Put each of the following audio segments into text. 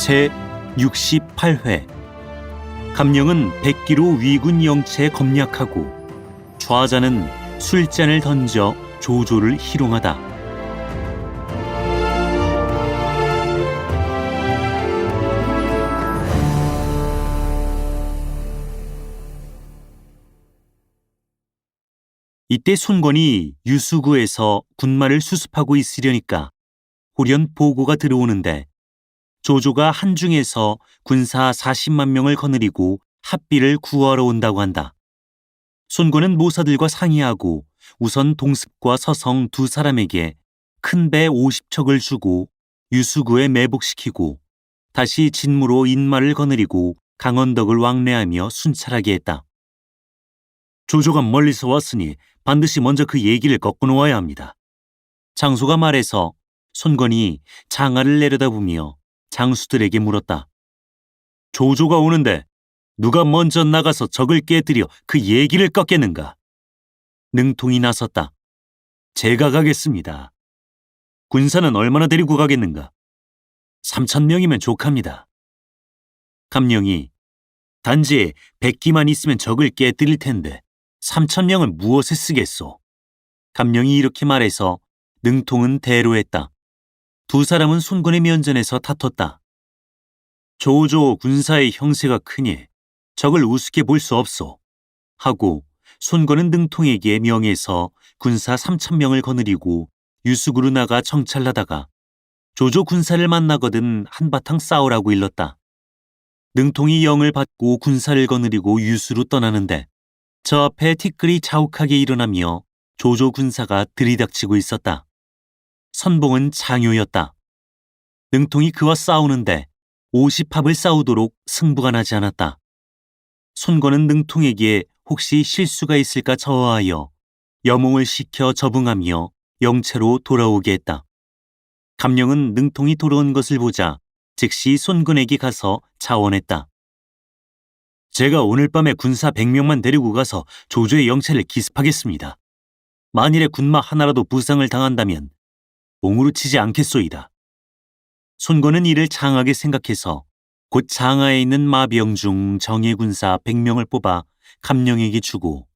제68회 감령은 백기로 위군 영체에 검략하고 좌자는 술잔을 던져 조조를 희롱하다. 이때 손권이 유수구에서 군마를 수습하고 있으려니까 호련 보고가 들어오는데 조조가 한중에서 군사 40만 명을 거느리고 합비를 구하러 온다고 한다. 손권은 모사들과 상의하고 우선 동습과 서성 두 사람에게 큰 배 50척을 주고 유수구에 매복시키고 다시 진무로 인마를 거느리고 강원덕을 왕래하며 순찰하게 했다. 조조가 멀리서 왔으니 반드시 먼저 그 얘기를 꺾고 놓아야 합니다. 장소가 말해서 손권이 장하를 내려다보며 장수들에게 물었다. 조조가 오는데 누가 먼저 나가서 적을 깨뜨려 그 얘기를 꺾겠는가? 능통이 나섰다. 제가 가겠습니다. 군사는 얼마나 데리고 가겠는가? 3,000명이면 족합니다. 감령이 단지 100기만 있으면 적을 깨뜨릴 텐데 3,000명을 무엇에 쓰겠소? 감령이 이렇게 말해서 능통은 대로했다. 두 사람은 손권의 면전에서 다퉜다. 조조 군사의 형세가 크니 적을 우습게 볼 수 없소. 하고 손권은 능통에게 명해서 군사 3,000명을 거느리고 유수구로 나가 정찰하다가 조조 군사를 만나거든 한바탕 싸우라고 일렀다. 능통이 영을 받고 군사를 거느리고 유수로 떠나는데 저 앞에 티끌이 자욱하게 일어나며 조조 군사가 들이닥치고 있었다. 선봉은 장효였다. 능통이 그와 싸우는데 50합을 싸우도록 승부가 나지 않았다. 손권은 능통에게 혹시 실수가 있을까 저하여 여몽을 시켜 접응하며 영체로 돌아오게 했다. 감령은 능통이 돌아온 것을 보자 즉시 손권에게 가서 자원했다. 제가 오늘 밤에 군사 100명만 데리고 가서 조조의 영체를 기습하겠습니다. 만일에 군마 하나라도 부상을 당한다면 옹으로 치지 않겠소이다. 손권은 이를 장하게 생각해서 곧 장하에 있는 마병 중 정예 군사 100명을 뽑아 감령에게 주고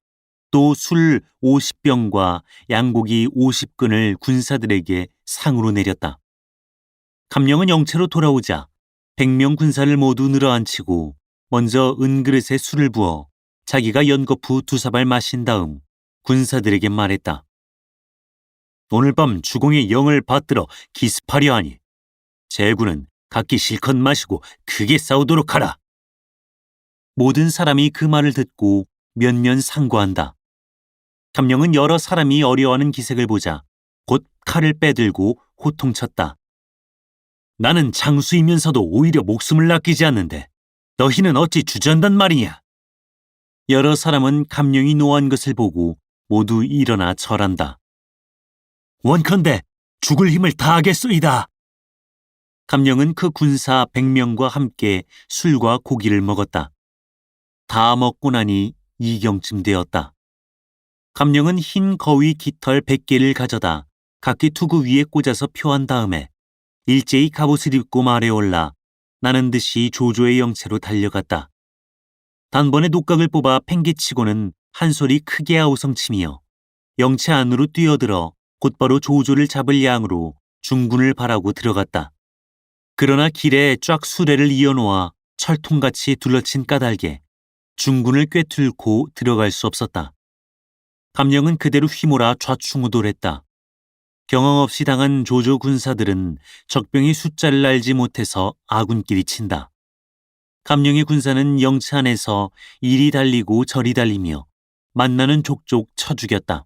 또 술 50병과 양고기 50근을 군사들에게 상으로 내렸다. 감령은 영체로 돌아오자 100명 군사를 모두 늘어앉히고 먼저 은그릇에 술을 부어 자기가 연거푸 2사발 마신 다음 군사들에게 말했다. 오늘 밤 주공의 영을 받들어 기습하려 하니 제군은 각기 실컷 마시고 크게 싸우도록 하라. 모든 사람이 그 말을 듣고 면면 상고한다. 감령은 여러 사람이 어려워하는 기색을 보자 곧 칼을 빼들고 호통쳤다. 나는 장수이면서도 오히려 목숨을 아끼지 않는데 너희는 어찌 주저한단 말이냐? 여러 사람은 감령이 노한 것을 보고 모두 일어나 절한다. 원컨대 죽을 힘을 다하겠소이다. 감령은 그 군사 100명과 함께 술과 고기를 먹었다. 다 먹고 나니 이경쯤 되었다. 감령은 흰 거위 깃털 100개를 가져다 각기 투구 위에 꽂아서 표한 다음에 일제히 갑옷을 입고 말에 올라 나는 듯이 조조의 영체로 달려갔다. 단번에 녹각을 뽑아 팽개치고는 한 소리 크게 아우성치며 영체 안으로 뛰어들어 곧바로 조조를 잡을 양으로 중군을 바라고 들어갔다. 그러나 길에 쫙 수레를 이어놓아 철통같이 둘러친 까닭에 중군을 꿰뚫고 들어갈 수 없었다. 감령은 그대로 휘몰아 좌충우돌했다. 경험 없이 당한 조조 군사들은 적병이 숫자를 알지 못해서 아군끼리 친다. 감령의 군사는 영체 안에서 이리 달리고 저리 달리며 만나는 족족 쳐 죽였다.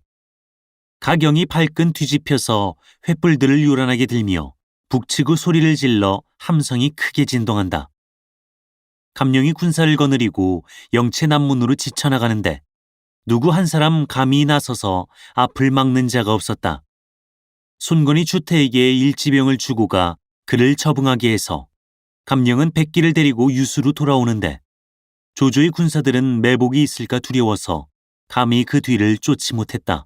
가경이 발끈 뒤집혀서 횃불들을 요란하게 들며 북치고 소리를 질러 함성이 크게 진동한다. 감령이 군사를 거느리고 영체 남문으로 지쳐나가는데 누구 한 사람 감히 나서서 앞을 막는 자가 없었다. 손권이 주태에게 일지병을 주고 가 그를 접응하게 해서 감령은 백기를 데리고 유수로 돌아오는데 조조의 군사들은 매복이 있을까 두려워서 감히 그 뒤를 쫓지 못했다.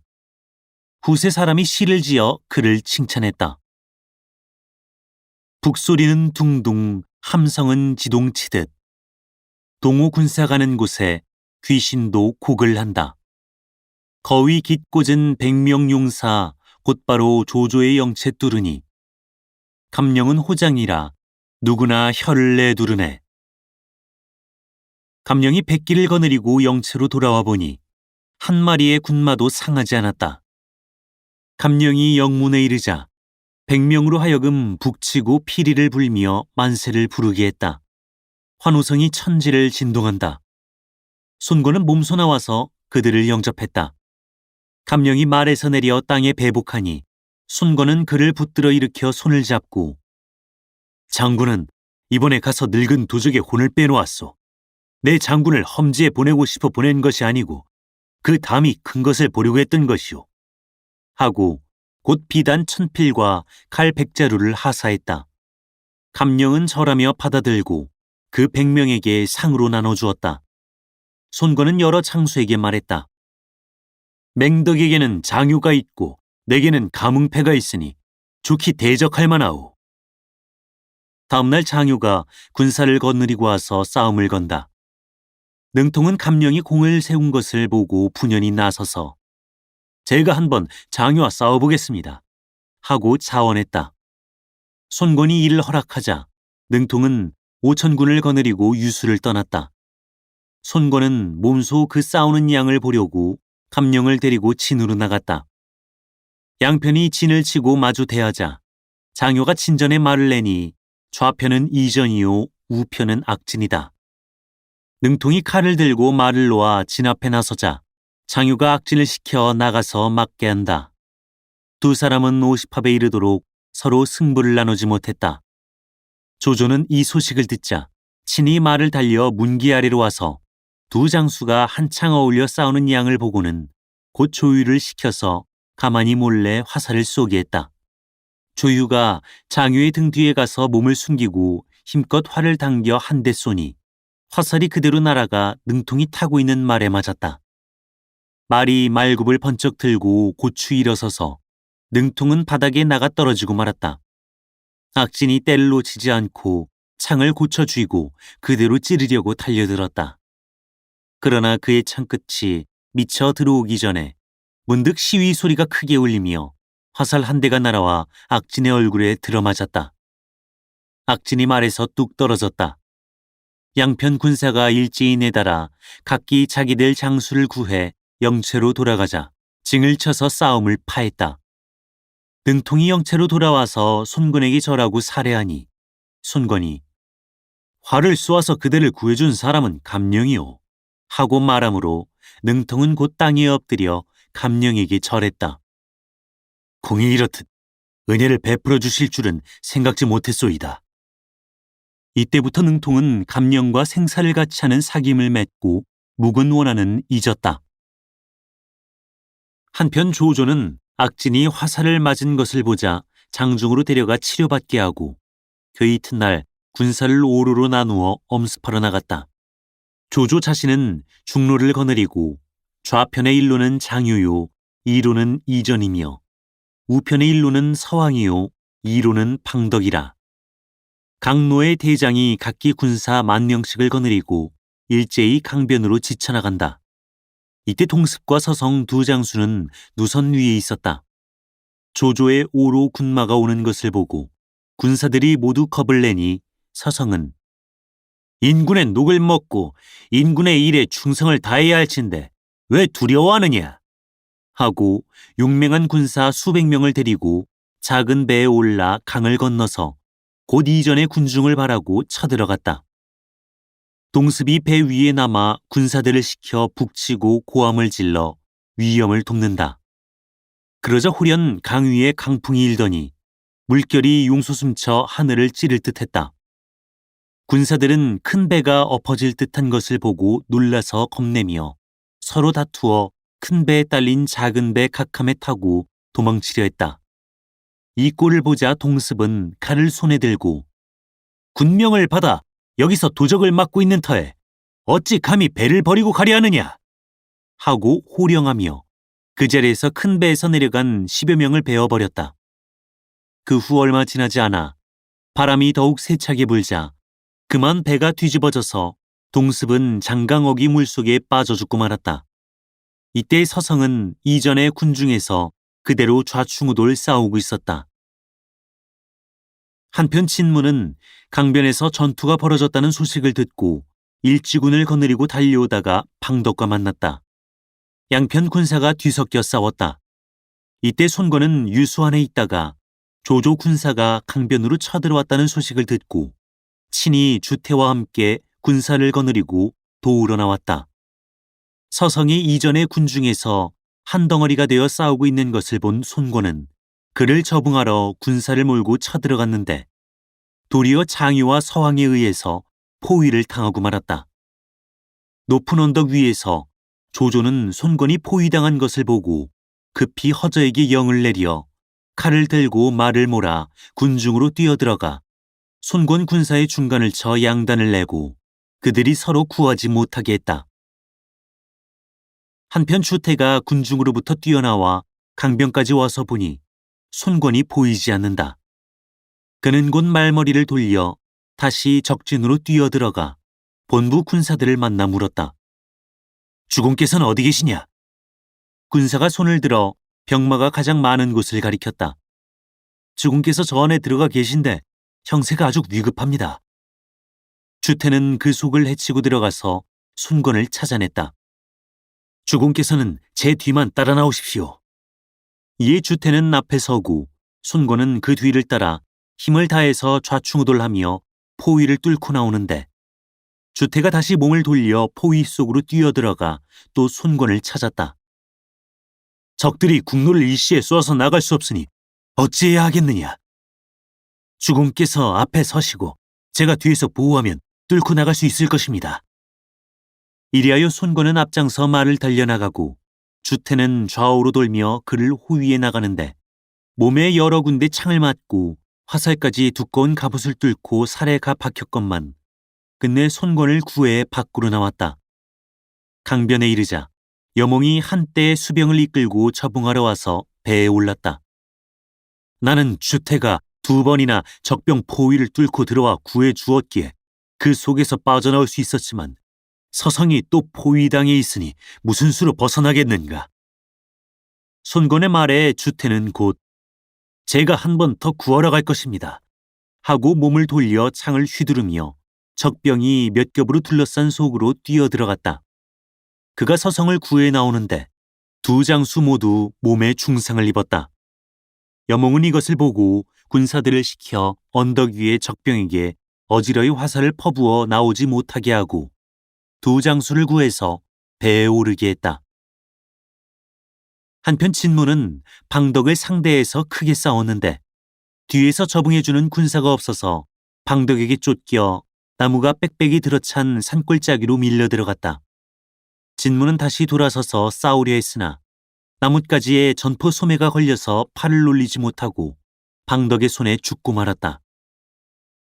후세 사람이 시를 지어 그를 칭찬했다. 북소리는 둥둥 함성은 지동치듯 동호 군사 가는 곳에 귀신도 곡을 한다. 거위 깃꽂은 100명 용사 곧바로 조조의 영체 뚫으니 감령은 호장이라 누구나 혀를 내두르네. 감령이 백기를 거느리고 영체로 돌아와 보니 한 마리의 군마도 상하지 않았다. 감령이 영문에 이르자 100명으로 하여금 북치고 피리를 불며 만세를 부르게 했다. 환호성이 천지를 진동한다. 손권은 몸소 나와서 그들을 영접했다. 감령이 말에서 내려 땅에 배복하니 손권은 그를 붙들어 일으켜 손을 잡고 장군은 이번에 가서 늙은 도적의 혼을 빼놓았소. 내 장군을 험지에 보내고 싶어 보낸 것이 아니고 그 담이 큰 것을 보려고 했던 것이오. 하고 곧 비단 1000필과 칼 100자루를 하사했다. 감령은 절하며 받아들고 그 100명에게 상으로 나눠주었다. 손권은 여러 장수에게 말했다. 맹덕에게는 장유가 있고 내게는 가문패가 있으니 좋게 대적할 만하오. 다음날 장유가 군사를 거느리고 와서 싸움을 건다. 능통은 감령이 공을 세운 것을 보고 분연히 나서서 제가 한번 장유와 싸워보겠습니다. 하고 자원했다. 손권이 이를 허락하자 능통은 5000군을 거느리고 유수를 떠났다. 손권은 몸소 그 싸우는 양을 보려고 감령을 데리고 진으로 나갔다. 양편이 진을 치고 마주 대하자 장효가 진전에 말을 내니 좌편은 이전이요 우편은 악진이다. 능통이 칼을 들고 말을 놓아 진 앞에 나서자 장효가 악진을 시켜 나가서 맞게 한다. 두 사람은 50합에 이르도록 서로 승부를 나누지 못했다. 조조는 이 소식을 듣자 친히 말을 달려 문기 아래로 와서 두 장수가 한창 어울려 싸우는 양을 보고는 곧 조유를 시켜서 가만히 몰래 화살을 쏘게 했다. 조유가 장유의 등 뒤에 가서 몸을 숨기고 힘껏 활을 당겨 한 대 쏘니 화살이 그대로 날아가 능통이 타고 있는 말에 맞았다. 말이 말굽을 번쩍 들고 고추 일어서서 능통은 바닥에 나가 떨어지고 말았다. 악진이 때를 놓치지 않고 창을 고쳐 쥐고 그대로 찌르려고 달려들었다. 그러나 그의 창끝이 미쳐 들어오기 전에 문득 시위 소리가 크게 울리며 화살 한 대가 날아와 악진의 얼굴에 들어맞았다. 악진이 말에서 뚝 떨어졌다. 양편 군사가 일제히 내달아 각기 자기들 장수를 구해 영체로 돌아가자 징을 쳐서 싸움을 파했다. 능통이 영체로 돌아와서 손권에게 절하고 살해하니 손권이 활을 쏘아서 그대를 구해준 사람은 감령이오 하고 말하므로 능통은 곧 땅에 엎드려 감령에게 절했다. 공이 이렇듯 은혜를 베풀어 주실 줄은 생각지 못했소이다. 이때부터 능통은 감령과 생사를 같이 하는 사귐을 맺고 묵은 원한은 잊었다. 한편 조조는 악진이 화살을 맞은 것을 보자 장중으로 데려가 치료받게 하고 그 이튿날 군사를 오로로 나누어 엄습하러 나갔다. 조조 자신은 중로를 거느리고 좌편의 일로는 장유요, 이로는 이전이며 우편의 일로는 서왕이요, 이로는 방덕이라. 강로의 대장이 각기 군사 10,000명씩을 거느리고 일제히 강변으로 지쳐나간다. 이때 동습과 서성 두 장수는 누선 위에 있었다. 조조의 오로 군마가 오는 것을 보고 군사들이 모두 겁을 내니 서성은 인군의 녹을 먹고 인군의 일에 충성을 다해야 할 텐데 왜 두려워하느냐 하고 용맹한 군사 수백 명을 데리고 작은 배에 올라 강을 건너서 곧 이전의 군중을 바라고 쳐들어갔다. 동습이 배 위에 남아 군사들을 시켜 북치고 고함을 질러 위험을 돕는다. 그러자 홀연 강 위에 강풍이 일더니 물결이 용솟음쳐 하늘을 찌를 듯했다. 군사들은 큰 배가 엎어질 듯한 것을 보고 놀라서 겁내며 서로 다투어 큰 배에 딸린 작은 배 각함에 타고 도망치려 했다. 이 꼴을 보자 동습은 칼을 손에 들고 군명을 받아 여기서 도적을 막고 있는 터에 어찌 감히 배를 버리고 가려 하느냐 하고 호령하며 그 자리에서 큰 배에서 내려간 10여 명을 베어버렸다. 그 후 얼마 지나지 않아 바람이 더욱 세차게 불자 그만 배가 뒤집어져서 동습은 장강옥이 물속에 빠져 죽고 말았다. 이때 서성은 이전의 군중에서 그대로 좌충우돌 싸우고 있었다. 한편 진무는 강변에서 전투가 벌어졌다는 소식을 듣고 일지군을 거느리고 달려오다가 방덕과 만났다. 양편 군사가 뒤섞여 싸웠다. 이때 손권은 유수 안에 있다가 조조 군사가 강변으로 쳐들어왔다는 소식을 듣고 친히 주태와 함께 군사를 거느리고 도우러 나왔다. 서성이 이전의 군중에서 한 덩어리가 되어 싸우고 있는 것을 본 손권은 그를 적응하러 군사를 몰고 쳐들어갔는데 도리어 장유와 서왕에 의해서 포위를 당하고 말았다. 높은 언덕 위에서 조조는 손권이 포위당한 것을 보고 급히 허저에게 영을 내려 칼을 들고 말을 몰아 군중으로 뛰어들어가 손권 군사의 중간을 쳐 양단을 내고 그들이 서로 구하지 못하게 했다. 한편 주태가 군중으로부터 뛰어나와 강변까지 와서 보니 손권이 보이지 않는다. 그는 곧 말머리를 돌려 다시 적진으로 뛰어들어가 본부 군사들을 만나 물었다. 주공께서는 어디 계시냐? 군사가 손을 들어 병마가 가장 많은 곳을 가리켰다. 주공께서 저 안에 들어가 계신데 형세가 아주 위급합니다. 주태는 그 속을 헤치고 들어가서 손권을 찾아냈다. 주공께서는 제 뒤만 따라 나오십시오. 이에 주태는 앞에 서고 손권은 그 뒤를 따라 힘을 다해서 좌충우돌하며 포위를 뚫고 나오는데 주태가 다시 몸을 돌려 포위 속으로 뛰어들어가 또 손권을 찾았다. 적들이 국로를 일시에 쏘아서 나갈 수 없으니 어찌해야 하겠느냐. 주공께서 앞에 서시고 제가 뒤에서 보호하면 뚫고 나갈 수 있을 것입니다. 이리하여 손권은 앞장서 말을 달려나가고 주태는 좌우로 돌며 그를 호위해 나가는데 몸에 여러 군데 창을 맞고 화살까지 두꺼운 갑옷을 뚫고 살에 가 박혔건만 끝내 손권을 구해 밖으로 나왔다. 강변에 이르자 여몽이 한때의 수병을 이끌고 접응하러 와서 배에 올랐다. 나는 주태가 2번이나 적병 포위를 뚫고 들어와 구해 주었기에 그 속에서 빠져나올 수 있었지만 서성이 또 포위당해 있으니 무슨 수로 벗어나겠는가. 손권의 말에 주태는 곧 제가 한 번 더 구하러 갈 것입니다 하고 몸을 돌려 창을 휘두르며 적병이 몇 겹으로 둘러싼 속으로 뛰어들어갔다. 그가 서성을 구해 나오는데 2 장수 모두 몸에 중상을 입었다. 여몽은 이것을 보고 군사들을 시켜 언덕 위의 적병에게 어지러이 화살을 퍼부어 나오지 못하게 하고 2 장수를 구해서 배에 오르게 했다. 한편 진무는 방덕을 상대해서 크게 싸웠는데 뒤에서 접응해주는 군사가 없어서 방덕에게 쫓겨 나무가 빽빽이 들어찬 산골짜기로 밀려 들어갔다. 진무는 다시 돌아서서 싸우려 했으나 나뭇가지에 전포 소매가 걸려서 팔을 놀리지 못하고 방덕의 손에 죽고 말았다.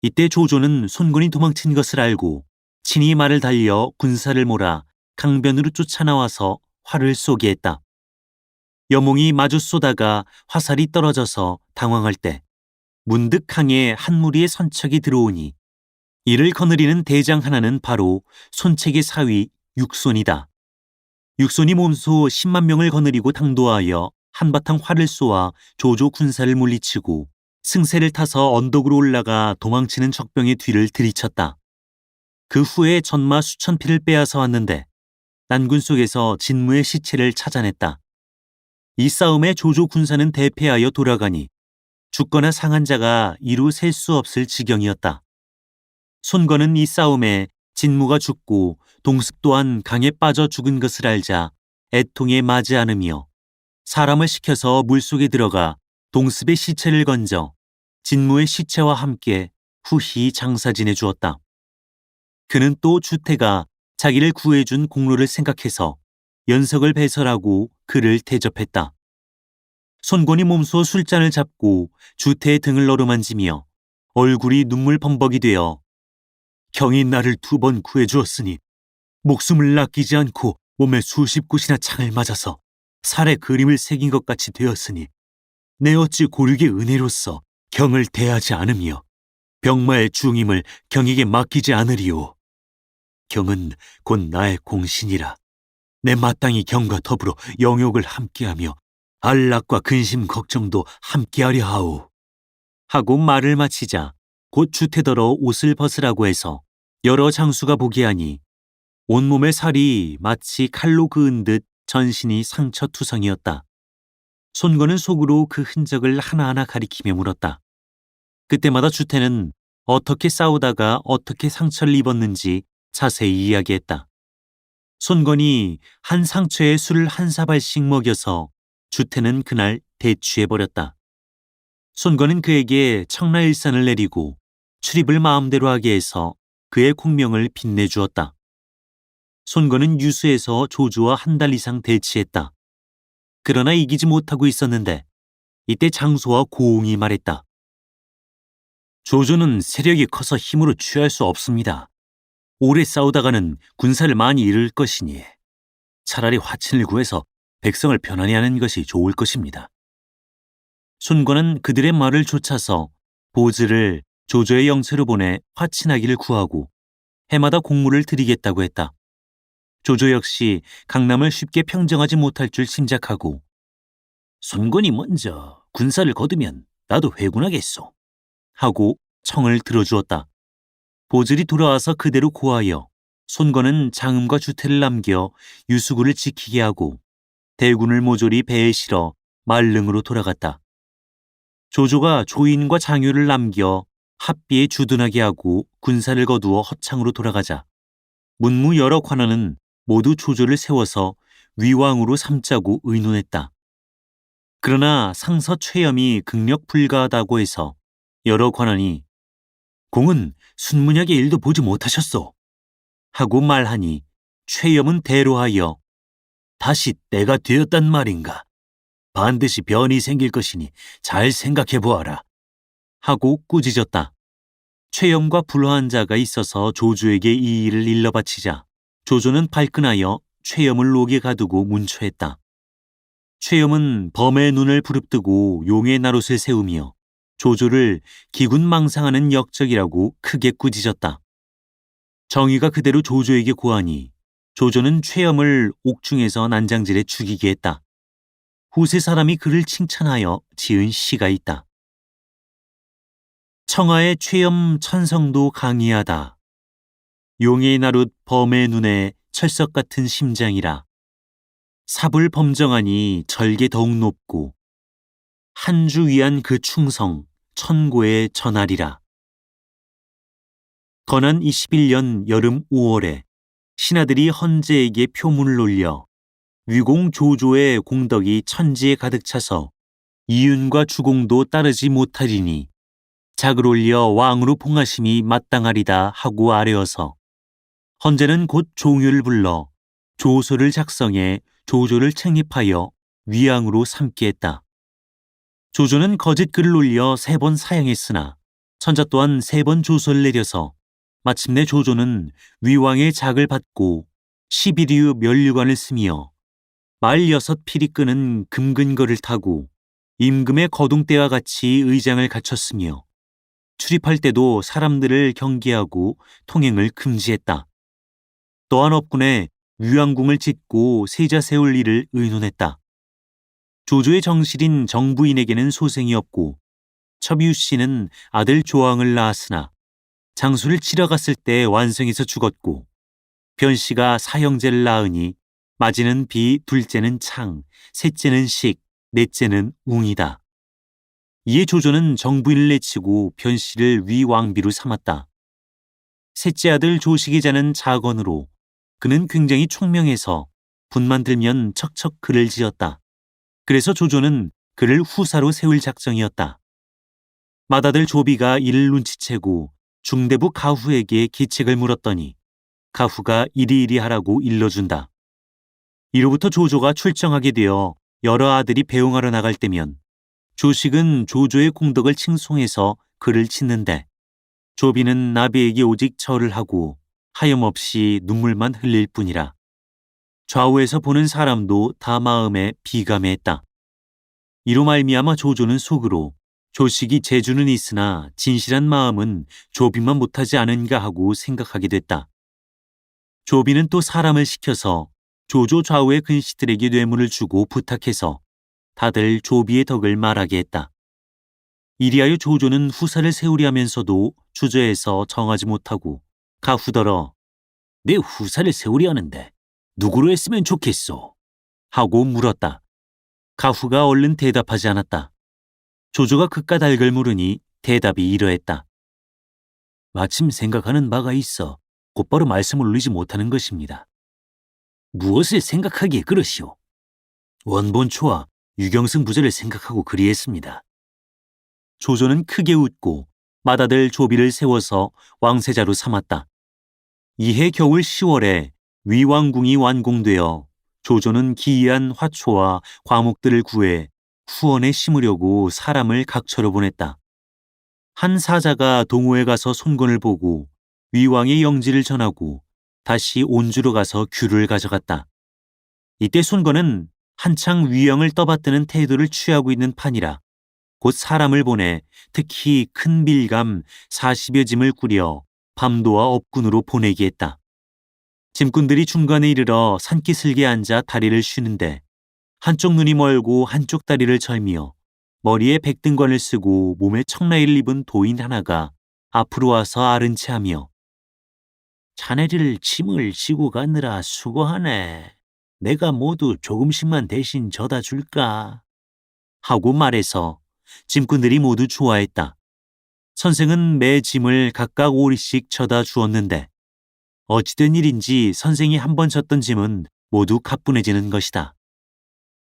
이때 조조는 손권이 도망친 것을 알고 친히 말을 달려 군사를 몰아 강변으로 쫓아나와서 활을 쏘게 했다. 여몽이 마주 쏘다가 화살이 떨어져서 당황할 때 문득 강에 한 무리의 선척이 들어오니 이를 거느리는 대장 하나는 바로 손책의 사위 육손이다. 육손이 몸소 10만 명을 거느리고 당도하여 한바탕 활을 쏘아 조조 군사를 물리치고 승세를 타서 언덕으로 올라가 도망치는 적병의 뒤를 들이쳤다. 그 후에 전마 수천 피를 빼앗아 왔는데 난군 속에서 진무의 시체를 찾아냈다. 이 싸움에 조조 군사는 대패하여 돌아가니 죽거나 상한 자가 이루 셀 수 없을 지경이었다. 손권은 이 싸움에 진무가 죽고 동습 또한 강에 빠져 죽은 것을 알자 애통에 마지 않으며 사람을 시켜서 물속에 들어가 동습의 시체를 건져 진무의 시체와 함께 후히 장사 지내주었다. 그는 또 주태가 자기를 구해준 공로를 생각해서 연석을 배설하고 그를 대접했다. 손권이 몸소 술잔을 잡고 주태의 등을 어루만지며 얼굴이 눈물 범벅이 되어 경이 나를 2번 구해주었으니 목숨을 아끼지 않고 몸에 수십 곳이나 창을 맞아서 살에 그림을 새긴 것 같이 되었으니 내 어찌 고륙의 은혜로서 경을 대하지 않으며 병마의 중임을 경에게 맡기지 않으리오. 경은 곧 나의 공신이라. 내 마땅히 경과 더불어 영욕을 함께하며 안락과 근심 걱정도 함께하려 하오. 하고 말을 마치자 곧 주태더러 옷을 벗으라고 해서 여러 장수가 보게 하니 온몸의 살이 마치 칼로 그은 듯 전신이 상처투성이었다. 손건은 속으로 그 흔적을 하나하나 가리키며 물었다. 그때마다 주태는 어떻게 싸우다가 어떻게 상처를 입었는지 자세히 이야기했다. 손건이 한 상처에 술을 한 사발씩 먹여서 주태는 그날 대취해버렸다. 손건은 그에게 청라일산을 내리고 출입을 마음대로 하게 해서 그의 공명을 빛내주었다. 손건은 유수에서 조조와 한 달 이상 대치했다. 그러나 이기지 못하고 있었는데 이때 장소와 고웅이 말했다. 조조는 세력이 커서 힘으로 취할 수 없습니다. 오래 싸우다가는 군사를 많이 잃을 것이니 차라리 화친을 구해서 백성을 편안히 하는 것이 좋을 것입니다. 손건은 그들의 말을 좇아서 보즈를 조조의 영체로 보내 화친하기를 구하고 해마다 공물을 드리겠다고 했다. 조조 역시 강남을 쉽게 평정하지 못할 줄 짐작하고 손건이 먼저 군사를 거두면 나도 회군하겠소 하고 청을 들어주었다. 보즐이 돌아와서 그대로 고하여 손건은 장음과 주태를 남겨 유수구를 지키게 하고 대군을 모조리 배에 실어 말릉으로 돌아갔다. 조조가 조인과 장유를 남겨 합비에 주둔하게 하고 군사를 거두어 허창으로 돌아가자 문무 여러 관원은 모두 조조를 세워서 위왕으로 삼자고 의논했다. 그러나 상서 최염이 극력 불가하다고 해서 여러 관원이 공은 순문약의 일도 보지 못하셨소 하고 말하니 최염은 대로하여 다시 때가 되었단 말인가. 반드시 변이 생길 것이니 잘 생각해 보아라 하고 꾸짖었다. 최염과 불화한 자가 있어서 조조에게 이 일을 일러바치자 조조는 발끈하여 최염을 록에 가두고 문초했다. 최염은 범의 눈을 부릅뜨고 용의 나롯을 세우며 조조를 기군망상하는 역적이라고 크게 꾸짖었다. 정의가 그대로 조조에게 고하니 조조는 최염을 옥중에서 난장질에 죽이게 했다. 후세 사람이 그를 칭찬하여 지은 시가 있다. 청하의 최염 천성도 강이하다. 용의 나룻 범의 눈에 철석 같은 심장이라. 삽을 범정하니 절개 더욱 높고 한 주 위한 그 충성 천고에 전하리라. 건한 21년 여름 5월에 신하들이 헌제에게 표문을 올려 위공 조조의 공덕이 천지에 가득 차서 이윤과 주공도 따르지 못하리니 작을 올려 왕으로 봉하심이 마땅하리다 하고 아뢰어서 헌제는 곧 종유를 불러 조서를 작성해 조조를 책립하여 위왕으로 삼게 했다. 조조는 거짓 글을 올려 3번 사형했으나 천자 또한 3번 조서를 내려서 마침내 조조는 위왕의 작을 받고 11유 면류관을 쓰며 46필이 끄는 금근거를 타고 임금의 거둥대와 같이 의장을 갖췄으며 출입할 때도 사람들을 경계하고 통행을 금지했다. 또한 업군에 위왕궁을 짓고 세자 세울 일을 의논했다. 조조의 정실인 정부인에게는 소생이 없고 첩유 씨는 아들 조왕을 낳았으나 장수를 치러 갔을 때 완성해서 죽었고 변 씨가 사형제를 낳으니 마지는 비, 둘째는 창, 셋째는 식, 넷째는 웅이다. 이에 조조는 정부인을 내치고 변 씨를 위왕비로 삼았다. 셋째 아들 조식의 자는 자건으로 그는 굉장히 총명해서 분만 들면 척척 글을 지었다. 그래서 조조는 그를 후사로 세울 작정이었다. 맏아들 조비가 이를 눈치채고 중대부 가후에게 기책을 물었더니 가후가 이리이리 하라고 일러준다. 이로부터 조조가 출정하게 되어 여러 아들이 배웅하러 나갈 때면 조식은 조조의 공덕을 칭송해서 글을 짓는데 조비는 나비에게 오직 절을 하고 하염없이 눈물만 흘릴 뿐이라. 좌우에서 보는 사람도 다 마음에 비감해했다. 이로 말미암아 조조는 속으로 조식이 재주는 있으나 진실한 마음은 조비만 못하지 않은가 하고 생각하게 됐다. 조비는 또 사람을 시켜서 조조 좌우의 근시들에게 뇌물을 주고 부탁해서 다들 조비의 덕을 말하게 했다. 이리하여 조조는 후사를 세우려 하면서도 주저해서 정하지 못하고 가후더러 내 후사를 세우려 하는데 누구로 했으면 좋겠소? 하고 물었다. 가후가 얼른 대답하지 않았다. 조조가 그깟 물으니 대답이 이러했다. 마침 생각하는 바가 있어 곧바로 말씀을 올리지 못하는 것입니다. 무엇을 생각하기에 그러시오? 원본초와 유경승 부자를 생각하고 그리했습니다. 조조는 크게 웃고 맏아들 조비를 세워서 왕세자로 삼았다. 이해 겨울 10월에 위왕궁이 완공되어 조조는 기이한 화초와 과목들을 구해 후원에 심으려고 사람을 각처로 보냈다. 한 사자가 동호에 가서 손권을 보고 위왕의 영지를 전하고 다시 온주로 가서 귤을 가져갔다. 이때 손권은 한창 위왕을 떠받드는 태도를 취하고 있는 판이라 곧 사람을 보내 특히 큰 빌감 40여 짐을 꾸려 밤도와 업군으로 보내게 했다. 짐꾼들이 중간에 이르러 산기슭에 앉아 다리를 쉬는데 한쪽 눈이 멀고 한쪽 다리를 절미어 머리에 백등관을 쓰고 몸에 청라이를 입은 도인 하나가 앞으로 와서 아른 체하며 자네들 짐을 지고 가느라 수고하네. 내가 모두 조금씩만 대신 져다 줄까? 하고 말해서 짐꾼들이 모두 좋아했다. 선생은 매 짐을 각각 오리씩 져다 주었는데 어찌된 일인지 선생이 한 번 졌던 짐은 모두 가뿐해지는 것이다.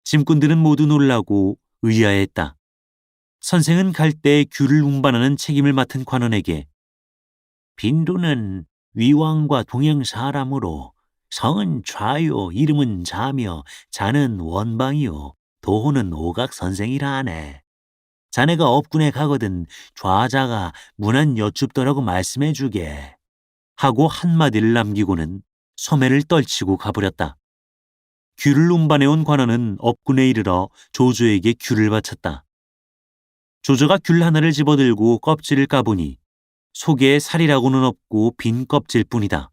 짐꾼들은 모두 놀라고 의아해했다. 선생은 갈 때 귤을 운반하는 책임을 맡은 관원에게 빈도는 위왕과 동양 사람으로 성은 좌요, 이름은 자며 자는 원방이요, 도호는 오각 선생이라 하네. 자네가 업군에 가거든 좌자가 문안 여쭙더라고 말씀해 주게. 하고 한마디를 남기고는 소매를 떨치고 가버렸다. 귤을 운반해온 관원은 업군에 이르러 조조에게 귤을 바쳤다. 조조가 귤 하나를 집어들고 껍질을 까보니 속에 살이라고는 없고 빈 껍질뿐이다.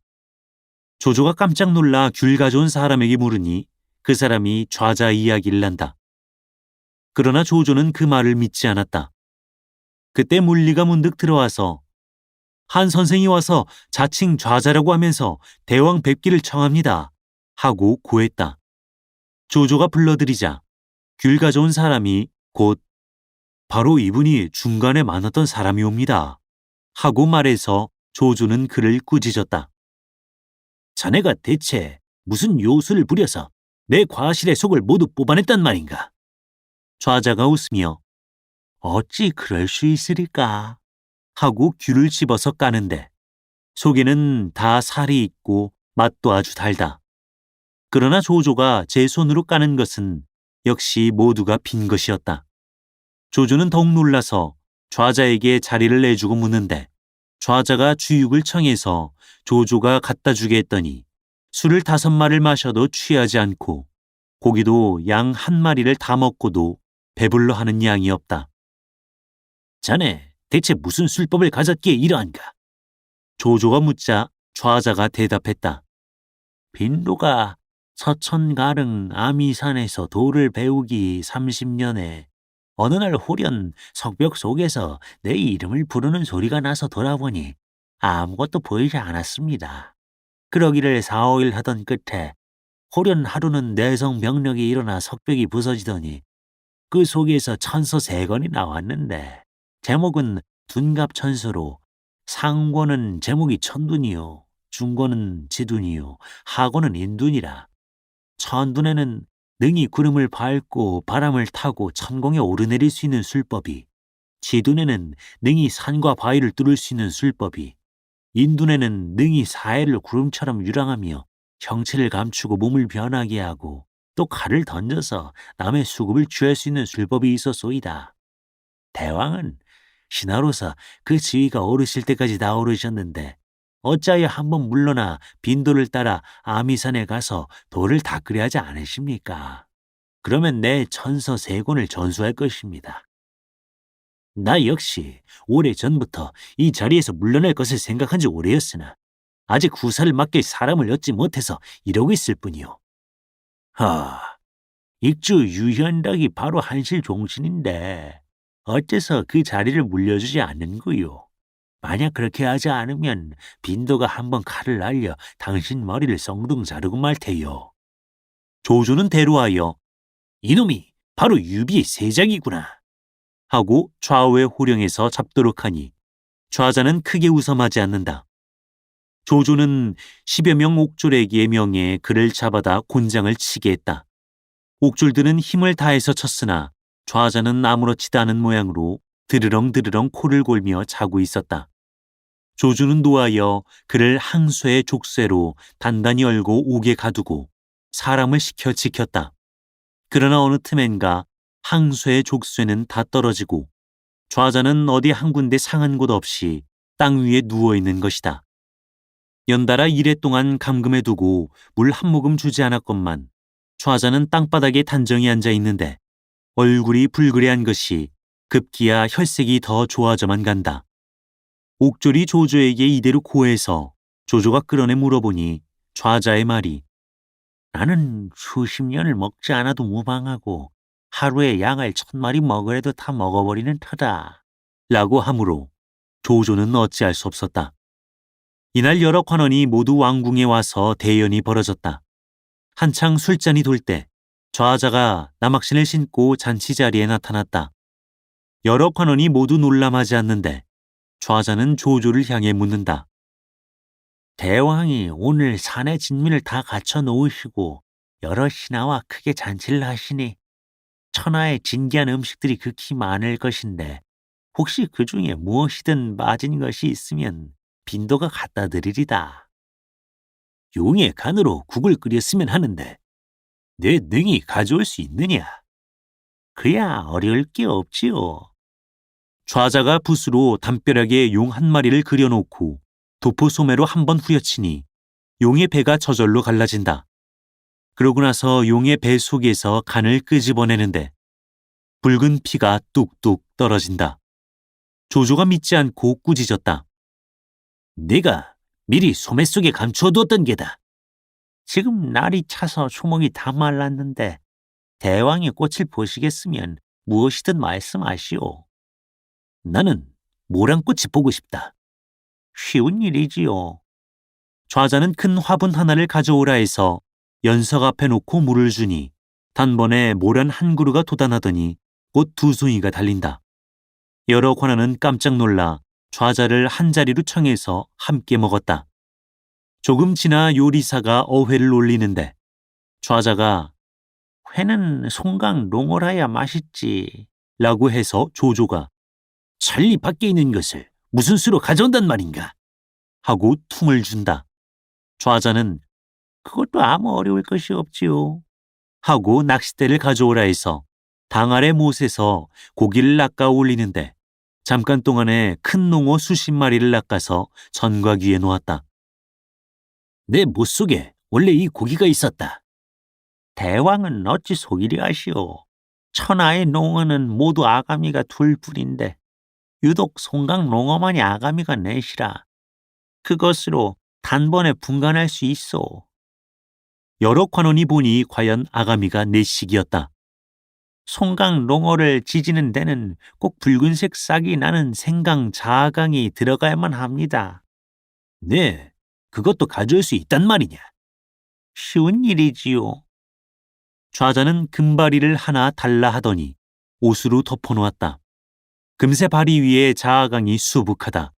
조조가 깜짝 놀라 귤 가져온 사람에게 물으니 그 사람이 좌자 이야기를 한다. 그러나 조조는 그 말을 믿지 않았다. 그때 물리가 문득 들어와서 한 선생이 와서 자칭 좌자라고 하면서 대왕 뵙기를 청합니다. 하고 고했다. 조조가 불러들이자 귤 가져온 사람이 곧 바로 이분이 중간에 만났던 사람이옵니다. 하고 말해서 조조는 그를 꾸짖었다. 자네가 대체 무슨 요술을 부려서 내 과실의 속을 모두 뽑아냈단 말인가? 좌자가 웃으며 어찌 그럴 수 있으리까? 하고 귤을 집어서 까는데 속에는 다 살이 있고 맛도 아주 달다. 그러나 조조가 제 손으로 까는 것은 역시 모두가 빈 것이었다. 조조는 더욱 놀라서 좌자에게 자리를 내주고 묻는데 좌자가 주육을 청해서 조조가 갖다 주게 했더니 술을 5마리를 마셔도 취하지 않고 고기도 양 1마리를 다 먹고도 배불러 하는 양이 없다. 자네 대체 무슨 술법을 가졌기에 이러한가? 조조가 묻자 좌자가 대답했다. 빈도가 서천가릉 아미산에서 도를 배우기 30년에 어느 날 홀연 석벽 속에서 내 이름을 부르는 소리가 나서 돌아보니 아무것도 보이지 않았습니다. 그러기를 4, 5일 하던 끝에 홀연 하루는 내성병력이 일어나 석벽이 부서지더니 그 속에서 천서 3권이 나왔는데 제목은 둔갑천서로 상권은 제목이 천둔이요, 중권은 지둔이요, 하권은 인둔이라. 천둔에는 능히 구름을 밟고 바람을 타고 천공에 오르내릴 수 있는 술법이, 지둔에는 능히 산과 바위를 뚫을 수 있는 술법이, 인둔에는 능히 사해를 구름처럼 유랑하며 형체를 감추고 몸을 변하게 하고 또 칼을 던져서 남의 수급을 취할 수 있는 술법이 있었소이다. 대왕은 신하로서 그 지위가 오르실 때까지 다 오르셨는데 어찌하여 한번 물러나 빈도를 따라 아미산에 가서 돌을 닦으려 하지 않으십니까? 그러면 내 천서 3권을 전수할 것입니다. 나 역시 오래전부터 이 자리에서 물러날 것을 생각한 지 오래였으나 아직 후사를 맡길 사람을 얻지 못해서 이러고 있을 뿐이요. 익주 유현덕이 바로 한실 종신인데 어째서 그 자리를 물려주지 않는구요. 만약 그렇게 하지 않으면 빈도가 한번 칼을 날려 당신 머리를 썽둥 자르고 말 테요. 조조는 대로하여 이놈이 바로 유비의 세작이구나 하고 좌우의 호령에서 잡도록 하니 좌자는 크게 웃어 마지 않는다. 조조는 10여 명 옥졸에게 명해 그를 잡아다 곤장을 치게 했다. 옥졸들은 힘을 다해서 쳤으나 좌자는 아무렇지도 않은 모양으로 드르렁드르렁 코를 골며 자고 있었다. 조조는 노하여 그를 항소의 족쇄로 단단히 열고 옥에 가두고 사람을 시켜 지켰다. 그러나 어느 틈엔가 항소의 족쇄는 다 떨어지고 좌자는 어디 한 군데 상한 곳 없이 땅 위에 누워있는 것이다. 연달아 이래 동안 감금해 두고 물 한 모금 주지 않았건만 좌자는 땅바닥에 단정히 앉아 있는데 얼굴이 불그레한 것이 급기야 혈색이 더 좋아져만 간다. 옥졸이 조조에게 이대로 고해서 조조가 끌어내 물어보니 좌자의 말이 나는 수십 년을 먹지 않아도 무방하고 하루에 양을 1000마리 먹으래도 다 먹어버리는 터다 라고 하므로 조조는 어찌할 수 없었다. 이날 여러 관원이 모두 왕궁에 와서 대연이 벌어졌다. 한창 술잔이 돌 때 좌자가 남학신을 신고 잔치 자리에 나타났다. 여러 관원이 모두 놀람하지 않는데 좌자는 조조를 향해 묻는다. 대왕이 오늘 산의 진미를 다 갖춰 놓으시고 여러 신하와 크게 잔치를 하시니 천하의 진귀한 음식들이 극히 많을 것인데 혹시 그 중에 무엇이든 빠진 것이 있으면 빈도가 갖다 드리리다. 용의 간으로 국을 끓였으면 하는데 내 능히 가져올 수 있느냐? 그야 어려울 게 없지요. 좌자가 붓으로 담벼락에 용 한 마리를 그려놓고 도포 소매로 한번 후려치니 용의 배가 저절로 갈라진다. 그러고 나서 용의 배 속에서 간을 끄집어내는데 붉은 피가 뚝뚝 떨어진다. 조조가 믿지 않고 꾸짖었다. 내가 미리 소매 속에 감추어두었던 게다. 지금 날이 차서 초목이 다 말랐는데 대왕이 꽃을 보시겠으면 무엇이든 말씀하시오. 나는 모란꽃이 보고 싶다. 쉬운 일이지요. 좌자는 큰 화분 하나를 가져오라 해서 연석 앞에 놓고 물을 주니 단번에 모란 한 그루가 돋아나더니 꽃 두 송이가 달린다. 여러 관원은 깜짝 놀라 좌자를 한 자리로 청해서 함께 먹었다. 조금 지나 요리사가 어회를 올리는데 좌자가 회는 송강 농어라야 맛있지 라고 해서 조조가 천리 밖에 있는 것을 무슨 수로 가져온단 말인가 하고 퉁을 준다. 좌자는 그것도 아무 어려울 것이 없지요 하고 낚싯대를 가져오라 해서 당 아래 못에서 고기를 낚아 올리는데 잠깐 동안에 큰 농어 수십 마리를 낚아서 전각 위에 놓았다. 내 못 속에 원래 이 고기가 있었다. 대왕은 어찌 속이려 하시오. 천하의 농어는 모두 아가미가 둘뿐인데 유독 송강 농어만이 아가미가 넷이라 그것으로 단번에 분간할 수 있어. 여러 관원이 보니 과연 아가미가 넷씩이었다. 송강 농어를 지지는 데는 꼭 붉은색 싹이 나는 생강 자강이 들어가야만 합니다. 네, 그것도 가져올 수 있단 말이냐? 쉬운 일이지요. 좌자는 금바리를 하나 달라 하더니 옷으로 덮어놓았다. 금세 바리 위에 자아강이 수북하다.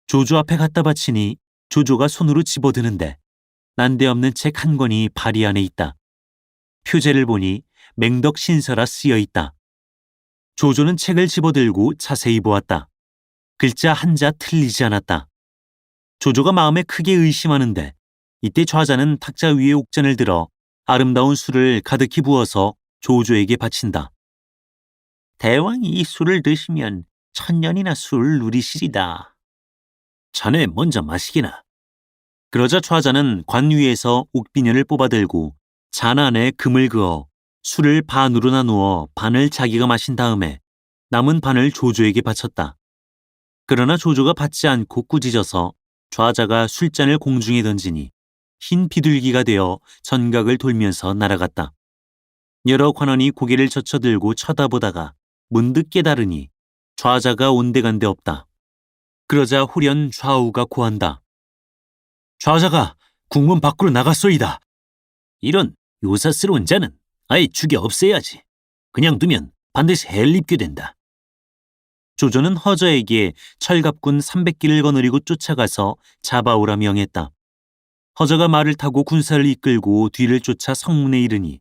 조조 앞에 갖다 바치니 조조가 손으로 집어드는데 난데없는 책 한 권이 바리 안에 있다. 표제를 보니 맹덕신서라 쓰여 있다. 조조는 책을 집어들고 자세히 보았다. 글자 한자 틀리지 않았다. 조조가 마음에 크게 의심하는데 이때 좌자는 탁자 위에 옥잔을 들어 아름다운 술을 가득히 부어서 조조에게 바친다. 대왕이 이 술을 드시면 1000년이나 술을 누리시리다. 자네 먼저 마시기나. 그러자 좌자는 관 위에서 옥비녀를 뽑아들고 잔 안에 금을 그어 술을 반으로 나누어 반을 자기가 마신 다음에 남은 반을 조조에게 바쳤다. 그러나 조조가 받지 않고 꾸짖어서 좌자가 술잔을 공중에 던지니 흰 비둘기가 되어 전각을 돌면서 날아갔다. 여러 관원이 고개를 젖혀들고 쳐다보다가 문득 깨달으니 좌자가 온데간데 없다. 그러자 후련 좌우가 고한다. 좌자가 국문 밖으로 나갔소이다. 이런 요사스러운 자는 아예 죽여 없애야지. 그냥 두면 반드시 해를 입게 된다. 조조는 허저에게 철갑군 300기를 거느리고 쫓아가서 잡아오라 명했다. 허저가 말을 타고 군사를 이끌고 뒤를 쫓아 성문에 이르니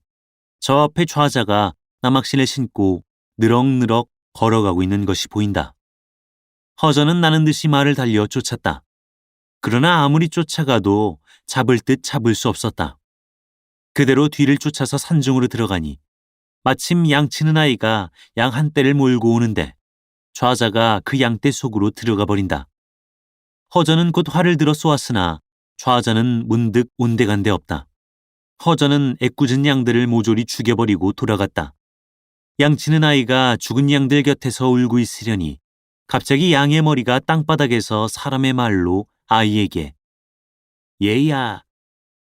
저 앞에 좌자가 남학신을 신고 느럭느럭 걸어가고 있는 것이 보인다. 허저는 나는 듯이 말을 달려 쫓았다. 그러나 아무리 쫓아가도 잡을 듯 잡을 수 없었다. 그대로 뒤를 쫓아서 산중으로 들어가니 마침 양치는 아이가 양 한 떼를 몰고 오는데 좌자가 그 양떼 속으로 들어가 버린다. 허저는 곧 활을 들어 쏘았으나 좌자는 문득 온데간데 없다. 허저는 애꿎은 양들을 모조리 죽여버리고 돌아갔다. 양치는 아이가 죽은 양들 곁에서 울고 있으려니 갑자기 양의 머리가 땅바닥에서 사람의 말로 아이에게 얘야,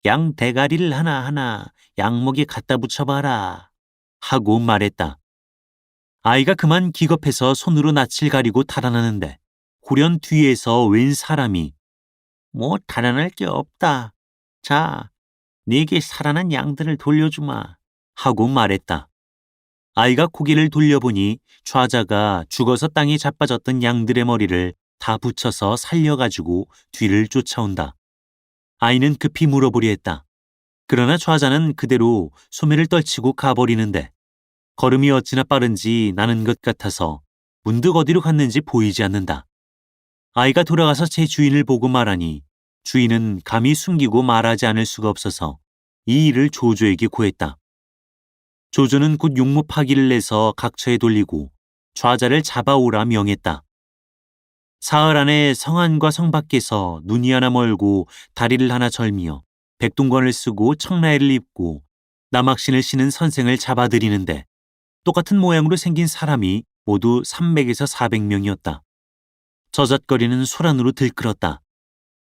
양 대가리를 하나하나 양목에 갖다 붙여봐라 하고 말했다. 아이가 그만 기겁해서 손으로 낯을 가리고 달아나는데 후련 뒤에서 웬 사람이 뭐 달아날 게 없다. 자, 네게 살아난 양들을 돌려주마 하고 말했다. 아이가 고개를 돌려보니 좌자가 죽어서 땅에 자빠졌던 양들의 머리를 다 붙여서 살려가지고 뒤를 쫓아온다. 아이는 급히 물어보려 했다. 그러나 좌자는 그대로 소매를 떨치고 가버리는데 걸음이 어찌나 빠른지 나는 것 같아서 문득 어디로 갔는지 보이지 않는다. 아이가 돌아가서 제 주인을 보고 말하니 주인은 감히 숨기고 말하지 않을 수가 없어서 이 일을 조조에게 고했다. 조조는 곧 용모파기를 내서 각처에 돌리고 좌자를 잡아오라 명했다. 사흘 안에 성 안과 성 밖에서 눈이 하나 멀고 다리를 하나 절미어 백동관을 쓰고 청나이를 입고 남학신을 신은 선생을 잡아들이는데 똑같은 모양으로 생긴 사람이 모두 300에서 400명이었다. 저잣거리는 소란으로 들끓었다.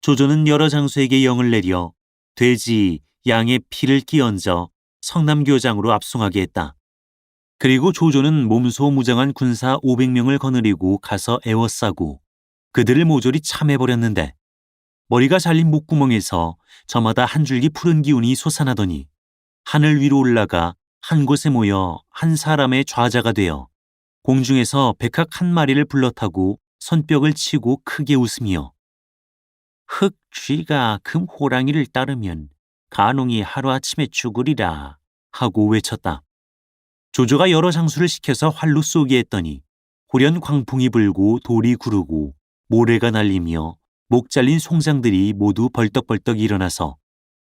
조조는 여러 장수에게 영을 내려 돼지, 양의 피를 끼얹어 성남교장으로 압송하게 했다. 그리고 조조는 몸소 무장한 군사 500명을 거느리고 가서 애워싸고 그들을 모조리 참해버렸는데 머리가 잘린 목구멍에서 저마다 한 줄기 푸른 기운이 솟아나더니 하늘 위로 올라가 한 곳에 모여 한 사람의 좌자가 되어 공중에서 백학 한 마리를 불러타고 손뼉을 치고 크게 웃으며 흑 쥐가 금 호랑이를 따르면 간홍이 하루아침에 죽으리라 하고 외쳤다. 조조가 여러 장수를 시켜서 활로 쏘게 했더니 호련 광풍이 불고 돌이 구르고 모래가 날리며 목 잘린 송장들이 모두 벌떡벌떡 일어나서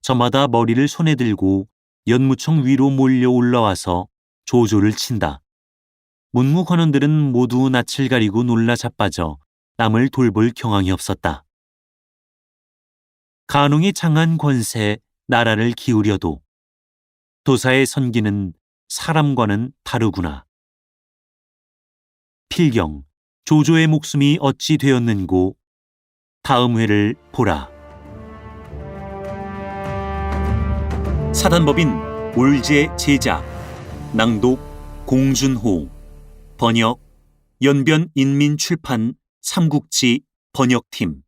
저마다 머리를 손에 들고 연무청 위로 몰려 올라와서 조조를 친다. 문무 관원들은 모두 낯을 가리고 놀라 자빠져 남을 돌볼 경황이 없었다. 간홍이 장한 권세 나라를 기우려도 도사의 선기는 사람과는 다르구나. 필경, 조조의 목숨이 어찌 되었는고 다음 회를 보라. 사단법인 올제 제작, 낭독 공준호, 번역 연변인민출판 삼국지 번역팀.